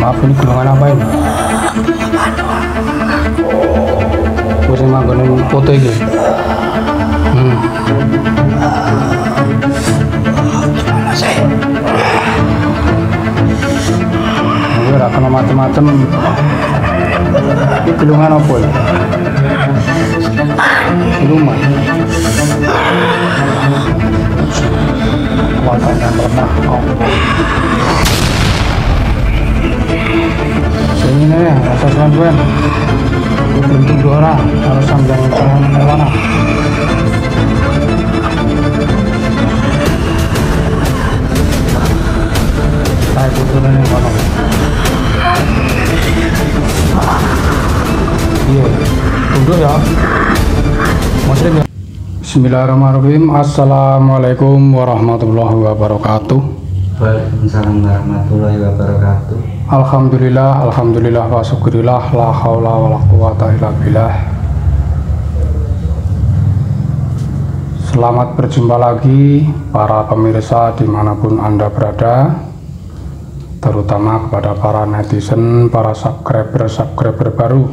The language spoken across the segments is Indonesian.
Maaf, ini golongan apa ini? Gue sih manggonin foto ini. Gimana sih? Ini udah kena macem-macem. Ini golongan apa ya? Rumah. Kuatanya pernah. Ini nih, rasa sampean. Bentuk dua harus sambil jalan mana? Saya butuh nih mana? Iya, duduk ya. Muslim ya. Bismillahirrahmanirrahim. Assalamualaikum warahmatullahi wabarakatuh. Waalaikumsalam warahmatullahi wabarakatuh. Alhamdulillah, alhamdulillah wa syukurillah, la haula wa la quwata illa billah. Selamat berjumpa lagi para pemirsa dimanapun Anda berada, terutama kepada para netizen, para subscriber baru.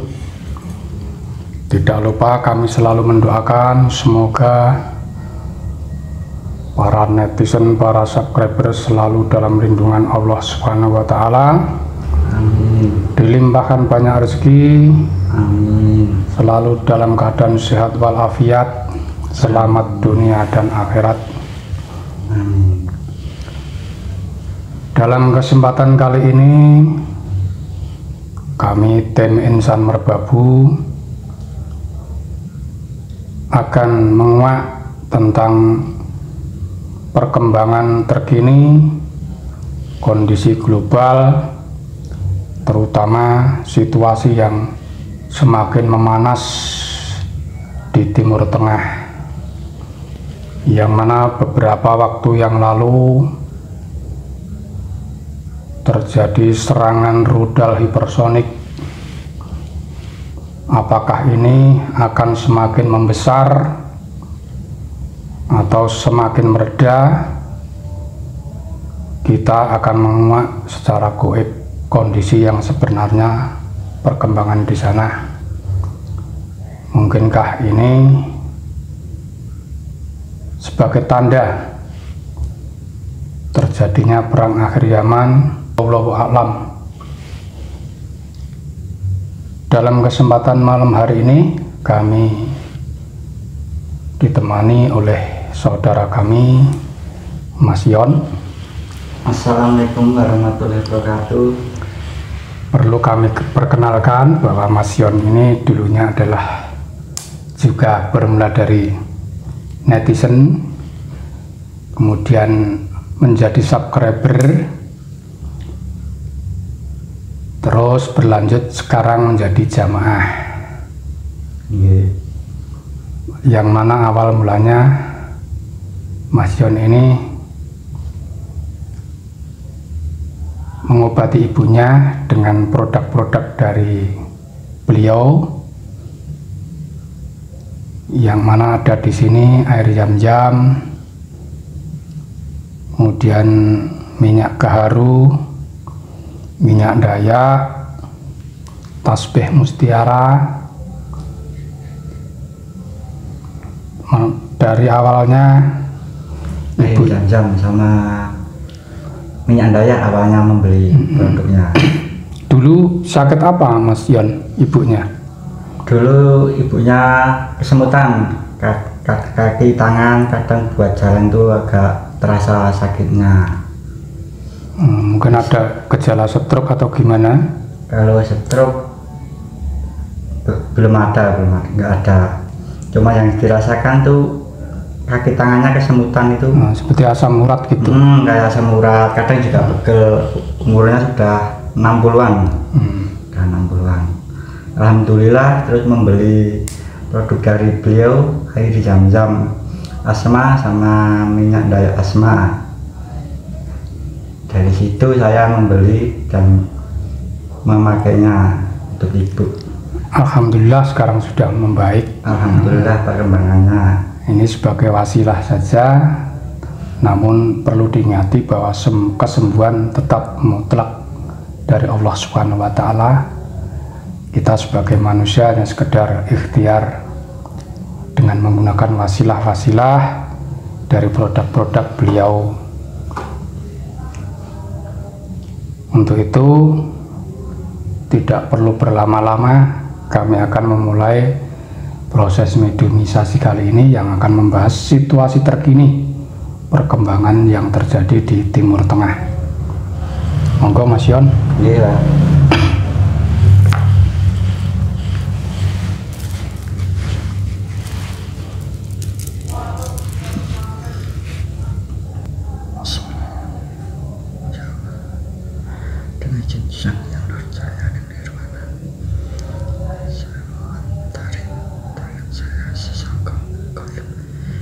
Tidak lupa kami selalu mendoakan semoga para netizen, para subscriber selalu dalam lindungan Allah Subhanahu wa Ta'ala. Amin. Dilimpahkan banyak rezeki. Amin. Selalu dalam keadaan sehat walafiat, selamat dunia dan akhirat. Amin. Dalam kesempatan kali ini, kami tim Insan Merbabu akan menguak tentang perkembangan terkini kondisi global, terutama situasi yang semakin memanas di Timur Tengah, yang mana beberapa waktu yang lalu terjadi serangan rudal hipersonik. Apakah ini akan semakin membesar atau semakin mereda? Kita akan menguak secara goib kondisi yang sebenarnya perkembangan di sana. Mungkinkah ini sebagai tanda terjadinya perang akhir zaman? Wallahu a'lam. Dalam kesempatan malam hari ini kami ditemani oleh saudara kami Mas Yon. Assalamualaikum warahmatullahi wabarakatuh. Perlu kami perkenalkan bahwa Mas Yon ini dulunya adalah juga bermula dari netizen, kemudian menjadi subscriber, terus berlanjut sekarang menjadi jamaah. Yang mana awal mulanya Mas Yon ini mengobati ibunya dengan produk-produk dari beliau, yang mana ada di sini air zam-zam, kemudian minyak gaharu, minyak dayak, tasbih mutiara. Dari awalnya ibu Jam sama minyak dayak awalnya membeli produknya. Dulu sakit apa Mas Yon ibunya? Dulu ibunya kesemutan, kaki tangan kadang buat jalan tuh agak terasa sakitnya. Mungkin ada gejala stroke atau gimana? Kalau stroke belum ada, nggak ada. Cuma yang dirasakan tuh kaki tangannya kesemutan itu. Seperti asam urat gitu. Kayak asam urat, kadang juga pegel. Umurnya sudah 60-an. Sudah 60-an. Alhamdulillah terus membeli produk dari beliau, air zam-zam asma sama minyak dayak asma. Dari situ saya membeli dan memakainya untuk ibu. Alhamdulillah sekarang sudah membaik. Alhamdulillah perkembangannya. Ini sebagai wasilah saja Namun perlu diingati bahwa kesembuhan tetap mutlak dari Allah Subhanahu wa Ta'ala. Kita sebagai manusia hanya sekedar ikhtiar dengan menggunakan wasilah-wasilah dari produk-produk beliau. Untuk itu tidak perlu berlama-lama, kami akan memulai proses mediumisasi kali ini yang akan membahas situasi terkini perkembangan yang terjadi di Timur Tengah. Monggo Mas Yon. Iya. Dengan jenjang yang percaya dan nirwana, saya mentari tangan saya sesongkok goib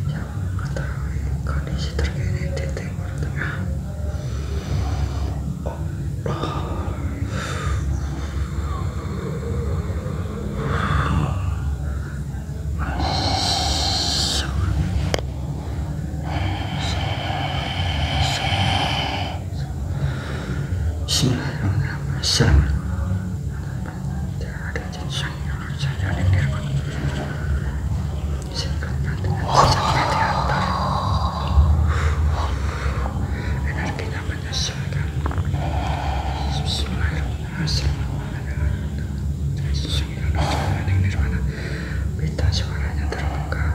yang mengetahui kondisi terkini di Timur Tengah. Bismillahirrahmanirrahim. Ada jenjang yang percaya dan nirwana. Singkatnya dengan sangat diantar. Energinya menyesuaikan. Bismillahirrahmanirrahim. Jenjang yang percaya dan nirwana. Pita suaranya terbuka.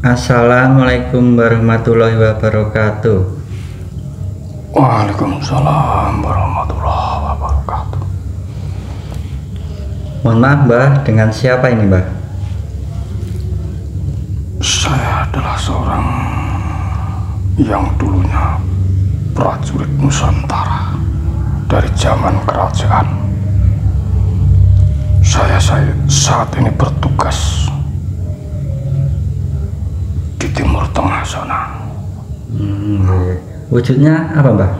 Assalamualaikum warahmatullahi wabarakatuh. Waalaikumsalam warahmatullahi wabarakatuh. Mohon maaf Mbah, dengan siapa ini Mbah? Saya adalah seorang yang dulunya prajurit Nusantara dari zaman kerajaan. Saya saat ini bertugas di Timur Tengah sana. Wujudnya apa Mbah?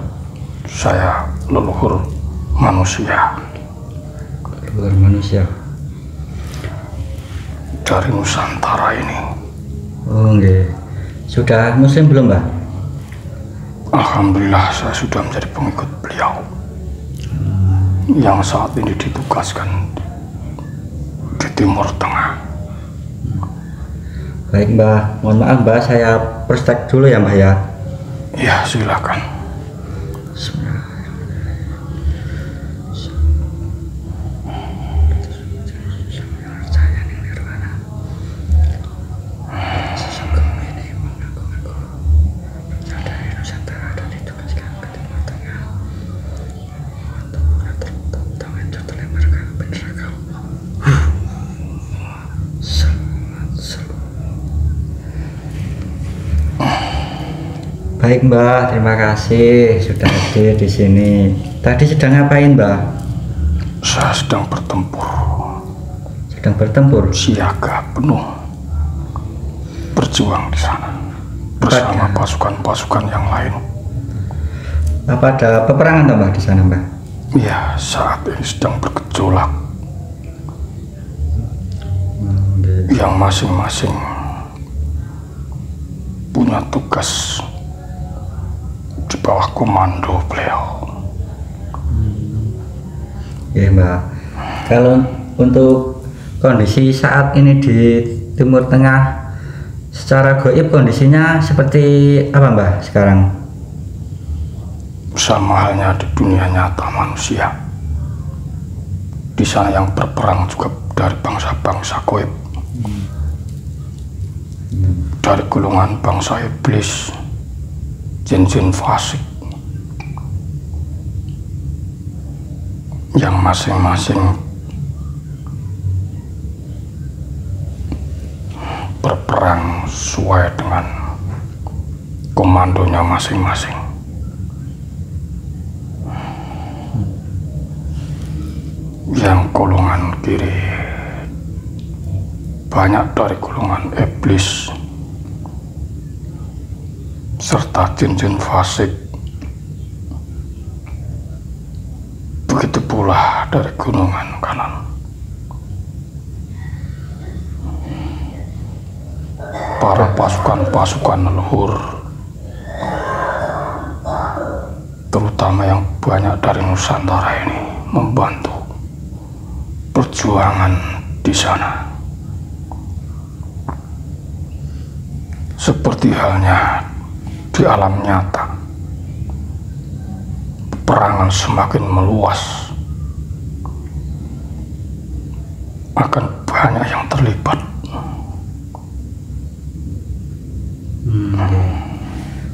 Saya leluhur manusia Leluhur manusia. dari Nusantara ini. Oh nggih. Sudah muslim belum Mbah? Alhamdulillah saya sudah menjadi pengikut beliau yang saat ini ditugaskan di Timur Tengah. Baik Mbah, mohon maaf Mbah, saya prospek dulu ya Mbah ya. Ya silakan. Baik Mbah, terima kasih sudah hadir di sini. Tadi sedang ngapain Mbah? Saya sedang bertempur. Sedang bertempur. Siaga penuh. Berjuang di sana bersama pasukan-pasukan yang lain. Apa ada peperangan Mbah di sana Mbah? Ya, saat ini sedang bergejolak. Yang masing-masing punya tugas di bawah komando beliau. Ya Mbak, kalau untuk kondisi saat ini di Timur Tengah secara gaib kondisinya seperti apa Mbak sekarang? Sama halnya di dunia nyata manusia. Di sana yang berperang juga dari bangsa-bangsa gaib, dari golongan bangsa iblis, jin-jin fasik, yang masing-masing berperang sesuai dengan komandonya masing-masing. Yang golongan kiri banyak dari golongan iblis serta jin-jin fasik. Begitu pula dari gunungan kanan. Para pasukan-pasukan leluhur, terutama yang banyak dari Nusantara ini, membantu perjuangan di sana. Seperti halnya di alam nyata, peperangan semakin meluas, akan banyak yang terlibat.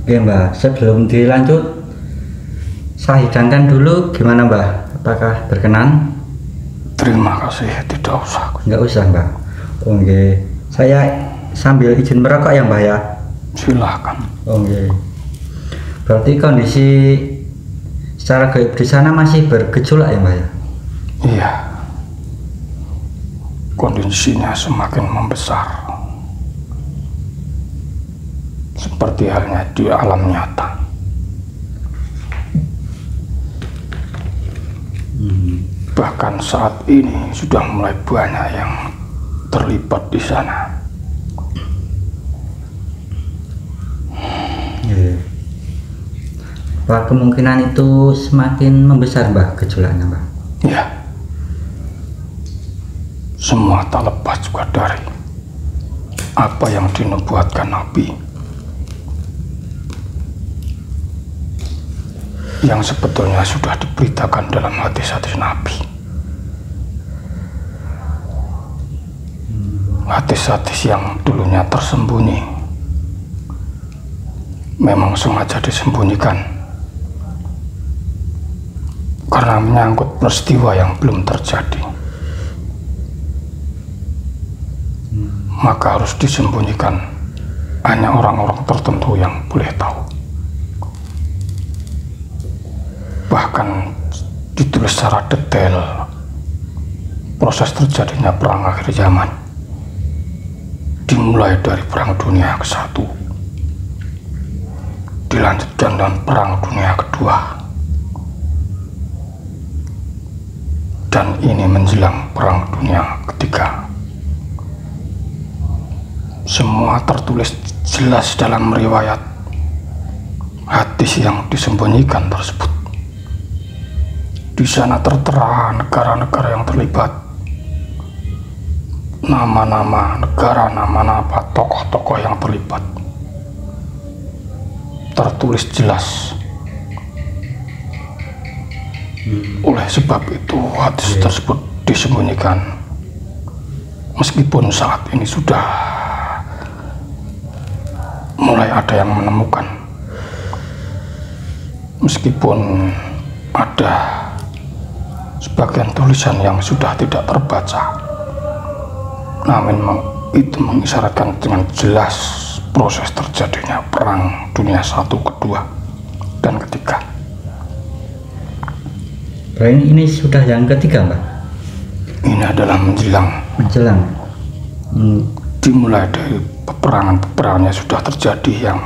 Oke Mbah, sebelum dilanjut, saya hidangkan dulu gimana Mbah? Apakah berkenan? Terima kasih, tidak usah. Nggak usah Mbah. Oke, saya sambil izin merokok ya Mbah ya? Silakan. Oke. Berarti kondisi secara gaib di sana masih bergejolak ya Mbah ya? Iya, kondisinya semakin membesar, seperti halnya di alam nyata. Bahkan saat ini sudah mulai banyak yang terlibat di sana. Apa kemungkinan itu semakin membesar Mbah gejolaknya Mbah? Ya, semua tak lepas juga dari apa yang dinubuatkan Nabi, yang sebetulnya sudah diberitakan dalam hadis-hadis Nabi. Hadis-hadis yang dulunya tersembunyi memang sengaja disembunyikan karena menyangkut peristiwa yang belum terjadi. Maka harus disembunyikan, hanya orang-orang tertentu yang boleh tahu. Bahkan ditulis secara detail proses terjadinya perang akhir zaman, dimulai dari perang dunia ke-1, dilanjutkan dengan perang dunia kedua, dan ini menjelang perang dunia ketiga. Semua tertulis jelas dalam riwayat hadis yang disembunyikan tersebut. Di sana tertera negara-negara yang terlibat, nama-nama negara, nama-nama tokoh-tokoh yang terlibat, tertulis jelas. Oleh sebab itu hadis tersebut disembunyikan, meskipun saat ini sudah mulai ada yang menemukan, meskipun ada sebagian tulisan yang sudah tidak terbaca, namun itu mengisyaratkan dengan jelas proses terjadinya perang dunia 1, kedua, dan ketiga. Berarti ini sudah yang ketiga Mbak? Ini adalah menjelang. Dimulai dari peperangan-peperangannya sudah terjadi yang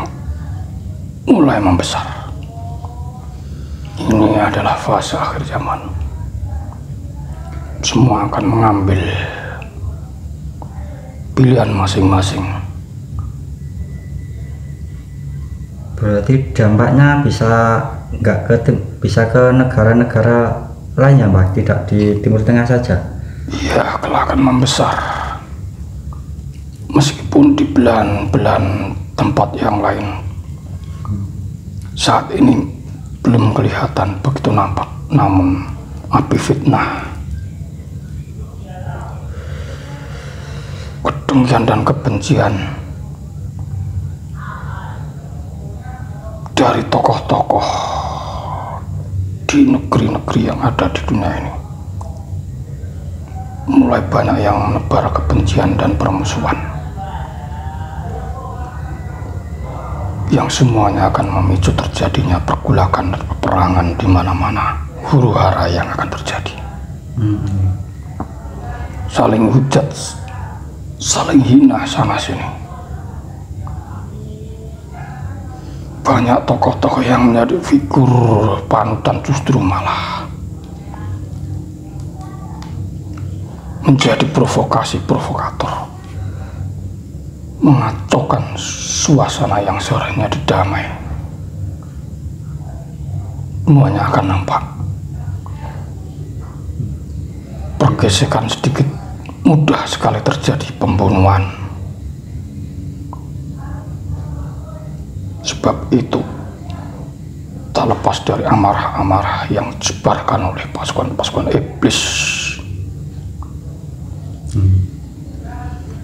mulai membesar. Ini adalah fase akhir zaman. Semua akan mengambil pilihan masing-masing. Berarti dampaknya bisa ke negara-negara lainnya Mbak, tidak di Timur Tengah saja? Iya, kelak akan membesar. Meskipun di belahan-belahan tempat yang lain saat ini belum kelihatan begitu nampak, namun api fitnah, kedengkian dan kebencian dari tokoh-tokoh di negeri-negeri yang ada di dunia ini, mulai banyak yang menebar kebencian dan permusuhan, yang semuanya akan memicu terjadinya pergulakan dan peperangan di mana-mana, huru hara yang akan terjadi. Saling hujat, saling hina sana sini. banyak tokoh-tokoh yang menjadi figur panutan justru malah menjadi provokator, mengacaukan suasana yang seharusnya didamai. Semuanya akan nampak pergesekan sedikit, mudah sekali terjadi pembunuhan. Sebab itu tak lepas dari amarah-amarah yang disebarkan oleh pasukan-pasukan iblis.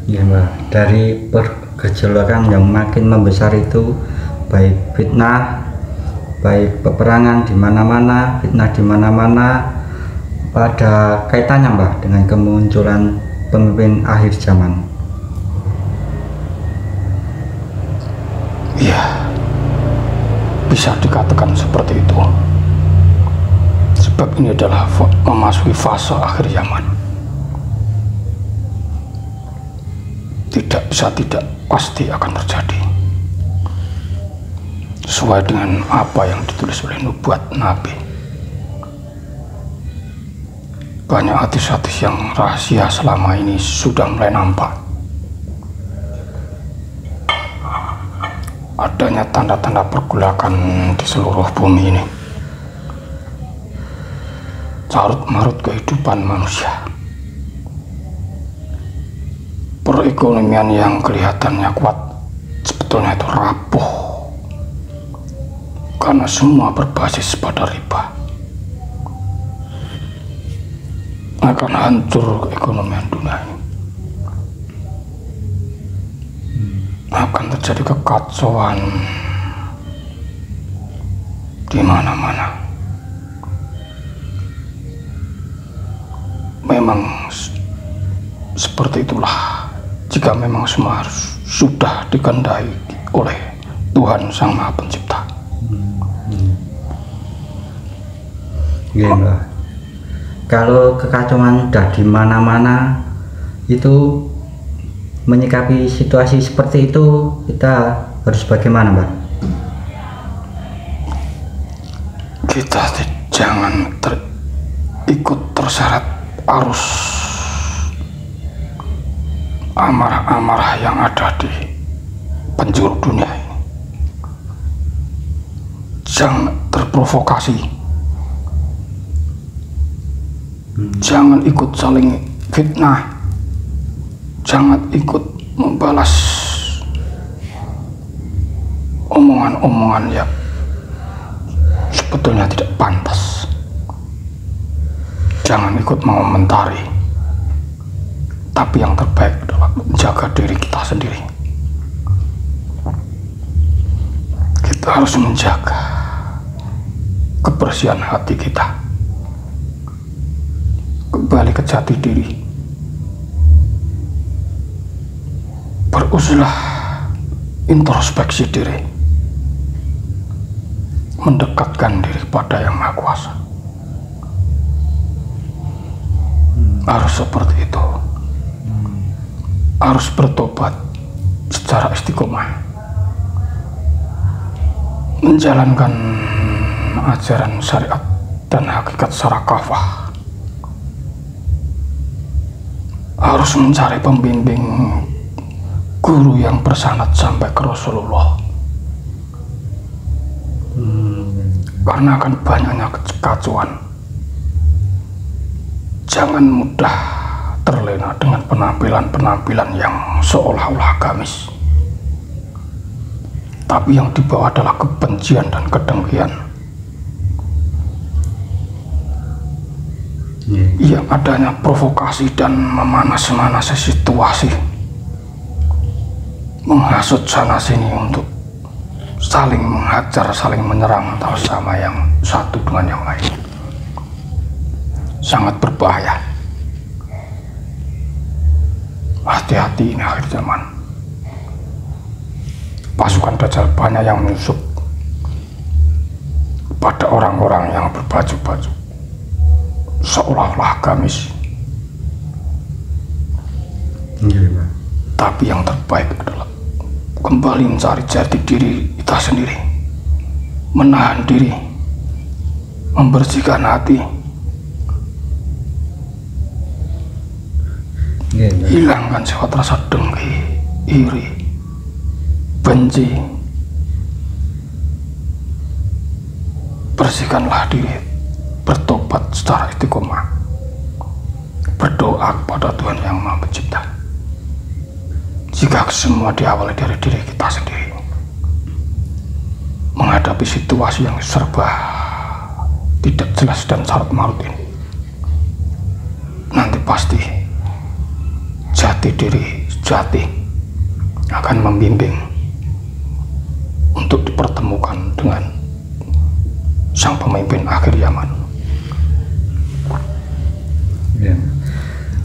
Ya Mbak, dari pergejolakan yang makin membesar itu, baik fitnah, baik peperangan di mana-mana, fitnah di mana-mana, pada kaitannya Mbak dengan kemunculan pemimpin akhir zaman. Iya, bisa dikatakan seperti itu. Sebab ini adalah memasuki fase akhir zaman. Tidak bisa tidak, pasti akan terjadi sesuai dengan apa yang ditulis oleh nubuat Nabi. Banyak hadis-hadis yang rahasia selama ini sudah mulai nampak. Adanya tanda-tanda pergolakan di seluruh bumi ini, carut-marut kehidupan manusia. Perekonomian yang kelihatannya kuat sebetulnya itu rapuh karena semua berbasis pada riba. Akan hancur keekonomian dunia ini. Akan terjadi kekacauan di mana-mana. Memang seperti itulah. Jika memang semua harus sudah dikehendaki oleh Tuhan Sang Maha Pencipta. Iya Mbak. Kalau kekacauan sudah di mana-mana, itu menyikapi situasi seperti itu kita harus bagaimana Mbak? Kita jangan ikut terseret arus amarah-amarah yang ada di penjuru dunia ini. Jangan terprovokasi, jangan ikut saling fitnah, jangan ikut membalas omongan-omongan yang sebetulnya tidak pantas. Jangan ikut mengomentari, tapi yang terbaik adalah menjaga diri kita sendiri. Kita harus menjaga kebersihan hati kita, kembali ke jati diri, berusaha introspeksi diri, mendekatkan diri pada Yang Maha Kuasa. Harus seperti itu. Harus bertobat secara istiqomah, menjalankan ajaran syariat dan hakikat secara kafah. Harus mencari pembimbing guru yang bersanad sampai ke Rasulullah. Karena akan banyaknya kekacauan. Jangan mudah terlena dengan penampilan-penampilan yang seolah-olah agamis, tapi yang dibawa adalah kebencian dan kedengkian. Yang adanya provokasi dan memanas-manasi situasi, menghasut sana sini untuk saling menghajar, saling menyerang antara sama yang satu dengan yang lain. Sangat berbahaya. Hati-hati, ini akhir zaman. Pasukan Dajjal banyak yang menyusup pada orang-orang yang berbaju-baju seolah-olah agamis. Tapi yang terbaik adalah kembali mencari jati diri kita sendiri, menahan diri, membersihkan hati, hilangkan sifat rasa dengki, iri, benci. Bersihkanlah diri, bertobat secara istiqomah, berdoa kepada Tuhan Yang Maha Pencipta. Jika semua diawali dari diri kita sendiri, menghadapi situasi yang serba tidak jelas dan carut marut ini, nanti pasti jati diri sejati akan membimbing untuk dipertemukan dengan sang pemimpin akhir zaman. Ya.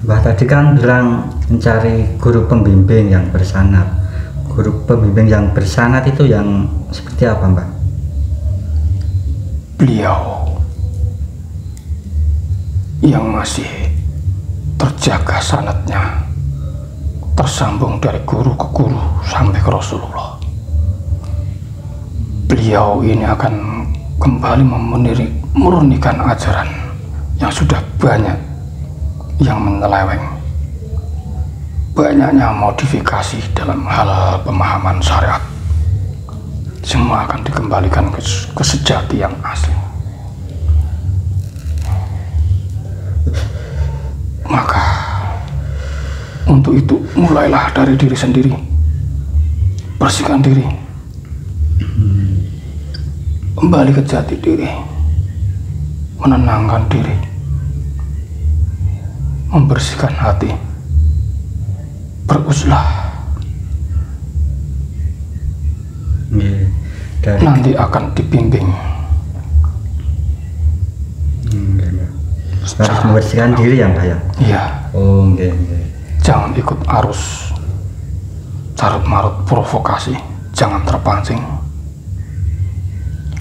Mbah tadi kan bilang mencari guru pembimbing yang bersanad. Guru pembimbing yang bersanad itu yang seperti apa, Mbah? Beliau yang masih terjaga sanadnya, tersambung dari guru ke guru sampai ke Rasulullah. Beliau ini akan kembali memurnikan ajaran yang sudah banyak yang menyeleweng, banyaknya modifikasi dalam hal pemahaman syariat. Semua akan dikembalikan ke sejati yang asli. Maka untuk itu mulailah dari diri sendiri, bersihkan diri, kembali ke jati diri, menenangkan diri, membersihkan hati, beruzlah. Nanti akan dibimbing. Harus membersihkan diri ya, Mbak ya? Iya. Oh, Jangan ikut arus carut marut provokasi, jangan terpancing.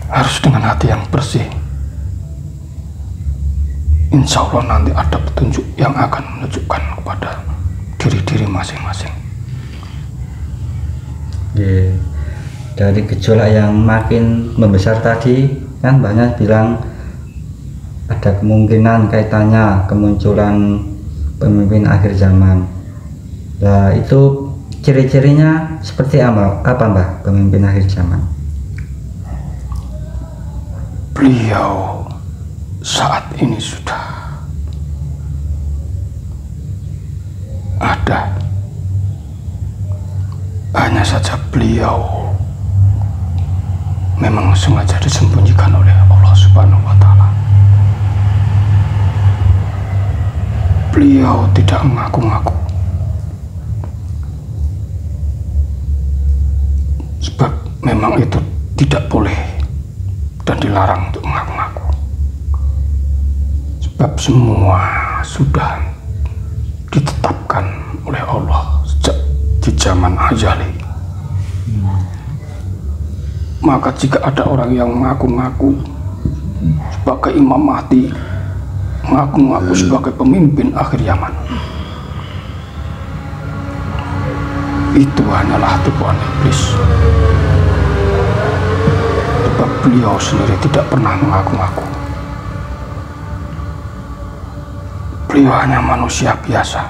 Harus dengan hati yang bersih. Insya Allah nanti ada petunjuk yang akan menunjukkan kepada diri-diri masing-masing. Dari gejolak yang makin membesar tadi kan banyak bilang ada kemungkinan kaitannya kemunculan pemimpin akhir zaman. Nah, itu ciri-cirinya seperti apa Mbah, pemimpin akhir zaman? Beliau saat ini sudah ada, hanya saja beliau memang sengaja disembunyikan oleh Allah Subhanahu wa Ta'ala. Beliau tidak mengaku-ngaku, sebab memang itu tidak boleh dan dilarang untuk mengaku-ngaku. Sebab semua sudah ditetapkan oleh Allah sejak di zaman azali. Maka jika ada orang yang mengaku-ngaku sebagai Imam Mahdi, mengaku-ngaku sebagai pemimpin akhir zaman, itu hanyalah tipuan iblis. Sebab beliau sendiri tidak pernah mengaku-ngaku. Beliau hanya manusia biasa,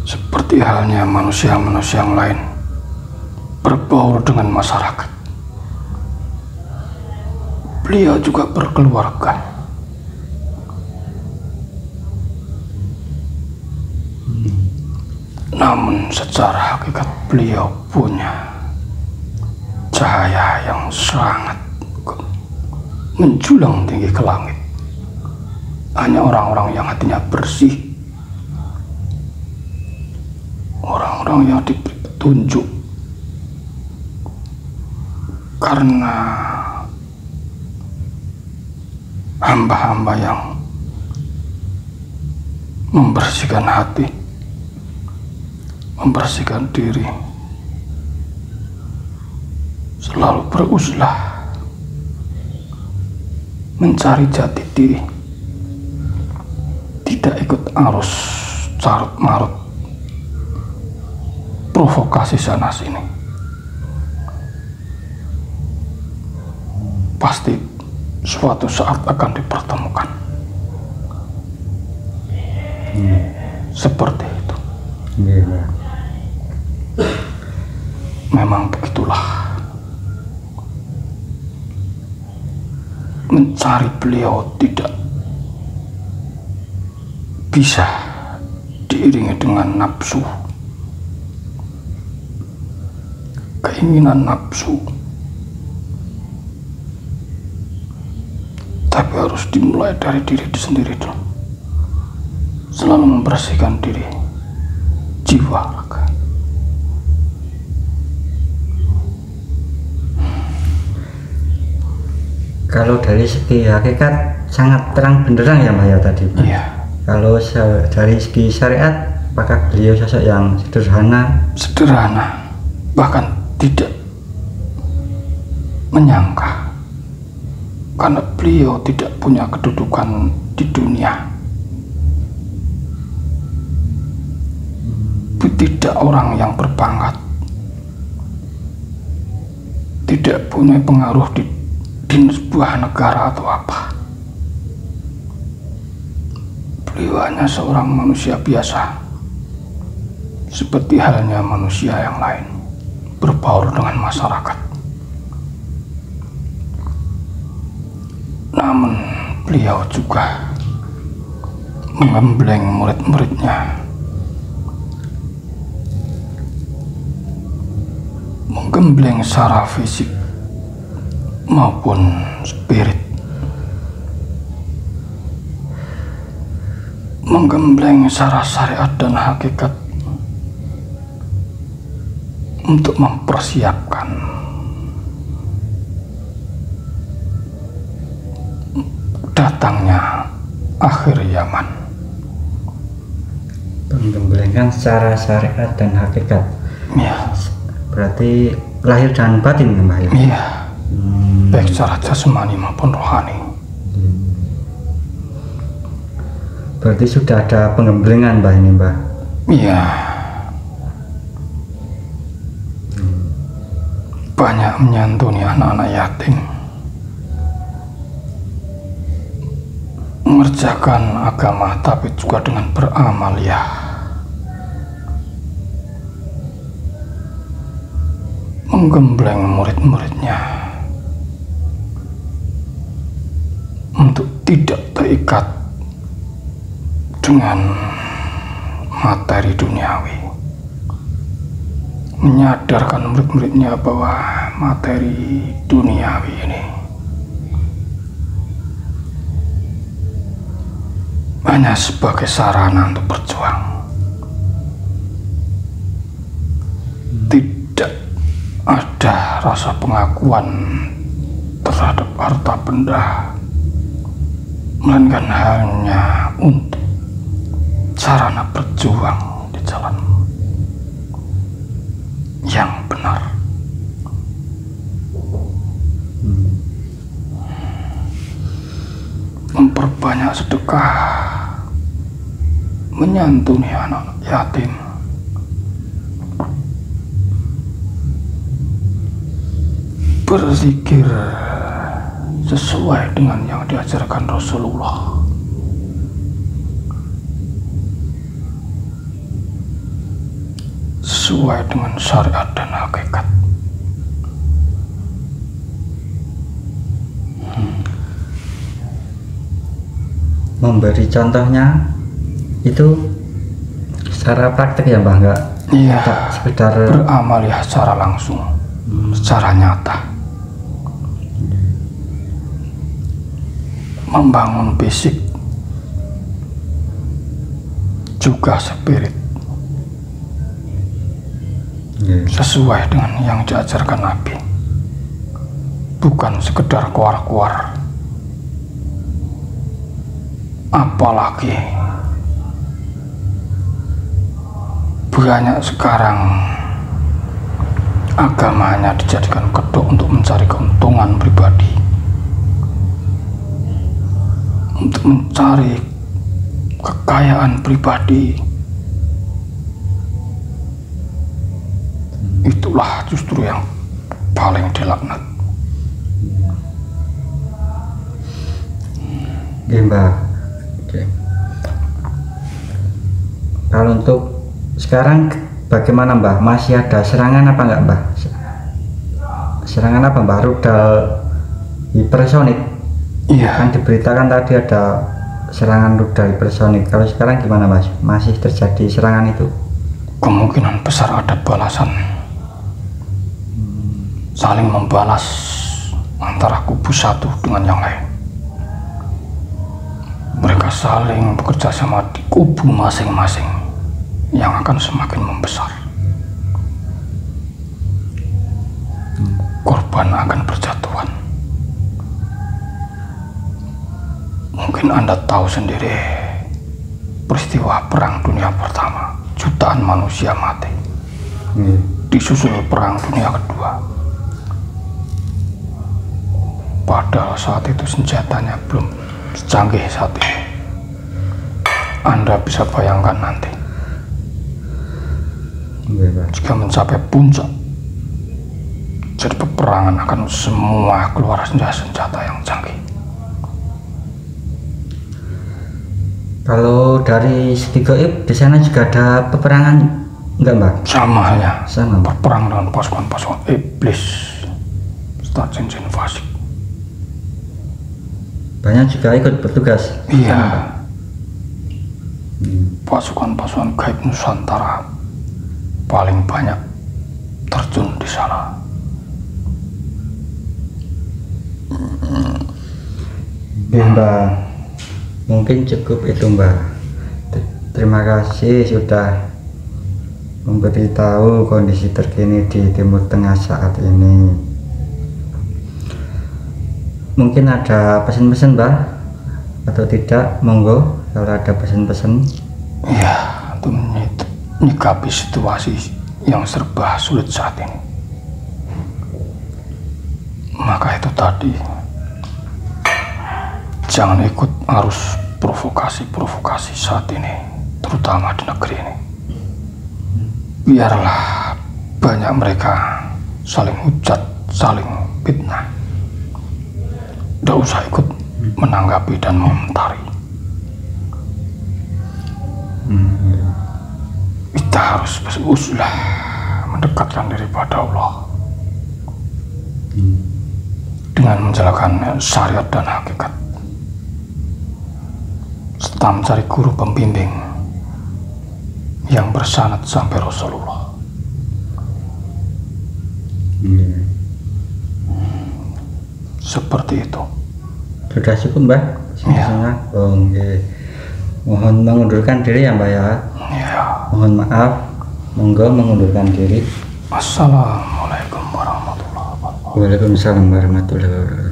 seperti halnya manusia-manusia yang lain, berbaur dengan masyarakat. Beliau juga berkeluarga. Namun secara hakikat beliau punya cahaya yang sangat menjulang tinggi ke langit. Hanya orang-orang yang hatinya bersih, orang-orang yang diberi petunjuk, karena hamba-hamba yang membersihkan hati, membersihkan diri, selalu beruzlah mencari jati diri, tidak ikut arus carut marut provokasi sana sini. pasti suatu saat akan dipertemukan. Seperti itu. Memang begitulah. Mencari beliau tidak bisa diiringi dengan nafsu, keinginan nafsu, tapi harus dimulai dari diri sendiri dulu. Selalu membersihkan diri, jiwa, raga. Kalau dari segi hakikat sangat terang benderang ya Mbah ya tadi. Iya. Kalau dari segi syariat, apakah beliau sosok yang sederhana? Sederhana, bahkan tidak menyangka, karena beliau tidak punya kedudukan di dunia. Tidak orang yang berpangkat, tidak punya pengaruh di sebuah negara atau apa. Beliau hanya seorang manusia biasa, seperti halnya manusia yang lain, berbaur dengan masyarakat. Namun beliau juga menggembleng murid-muridnya, menggembleng secara fisik maupun spirit, menggembleng secara syariat dan hakikat untuk mempersiapkan datangnya akhir zaman. Menggemblengkan secara syariat dan hakikat. Ya. Berarti lahir dan batin ya Mbah ya? Iya. Baik secara jasmani maupun rohani. Berarti sudah ada penggemblengan Mbah ini Mbah? Iya. Banyak menyantuni anak-anak yatim, mengerjakan agama tapi juga dengan beramaliyah, menggembleng murid-muridnya untuk tidak terikat dengan materi duniawi, menyadarkan murid-muridnya bahwa materi duniawi ini hanya sebagai sarana untuk berjuang, tidak ada rasa pengakuan terhadap harta benda, melainkan hanya untuk sarana berjuang di jalan yang benar. Memperbanyak sedekah, menyantuni anak yatim, berzikir sesuai dengan yang diajarkan Rasulullah, sesuai dengan syariat dan hakikat. Memberi contohnya itu secara praktek ya Mbah, enggak? Iya, sekedar beramaliyah secara langsung, secara nyata, membangun fisik juga spirit, sesuai dengan yang diajarkan Nabi, bukan sekedar kuar-kuar. Apalagi banyak sekarang agamanya dijadikan kedok untuk mencari keuntungan pribadi, untuk mencari kekayaan pribadi. Itulah justru yang paling dilaknat. Oke, Mbah. Oke. Kalau untuk sekarang bagaimana, Mbah? Masih ada serangan apa enggak, Mbah? Serangan apa, Mbah? Rudal hipersonik. Iya. Kan diberitakan tadi ada serangan rudal hipersonik. Kalau sekarang gimana, Mas? Masih terjadi serangan itu? Kemungkinan besar ada balasan. Saling membalas antara kubu satu dengan yang lain. Mereka saling bekerja sama di kubu masing-masing yang akan semakin membesar. Korban akan berjatuhan. Mungkin Anda tahu sendiri peristiwa Perang Dunia Pertama, jutaan manusia mati. Disusul Perang Dunia Kedua. Padahal saat itu senjatanya belum secanggih saat ini. Anda bisa bayangkan nanti jika mencapai puncak, jadi peperangan akan semua keluar senjata yang canggih. Kalau dari segi gaib di sana juga ada peperangan enggak, Mbak? Sama halnya, Sama. berperang dengan pasukan-pasukan iblis, jin-jin fasik. Banyak juga ikut bertugas. Iya. Sana, Mbak? Pasukan-pasukan gaib Nusantara paling banyak terjun di sana. Mbak, mungkin cukup itu, Mbak. Terima kasih sudah memberitahu kondisi terkini di Timur Tengah saat ini. Mungkin ada pesan-pesan, Mbak, atau tidak? Monggo kalau ada pesan-pesan. Iya, untuk menyikapi situasi yang serba sulit saat ini. Maka itu tadi, jangan ikut arus provokasi-provokasi saat ini, terutama di negeri ini. Biarlah banyak mereka saling hujat, saling fitnah. Tidak usah ikut menanggapi dan mengomentari. Kita harus berusaha mendekatkan diri pada Allah dengan menjalankan syariat dan hakikat, serta mencari guru pembimbing yang bersanad sampai Rasulullah. Seperti itu. Sudah cukup, Mbak? Ya. Oh, okay. Mohon mengundurkan diri ya, Mbak ya. Ya. Mohon maaf. Monggo mengundurkan diri. Assalamualaikum warahmatullahi wabarakatuh. Waalaikumsalam warahmatullahi wabarakatuh.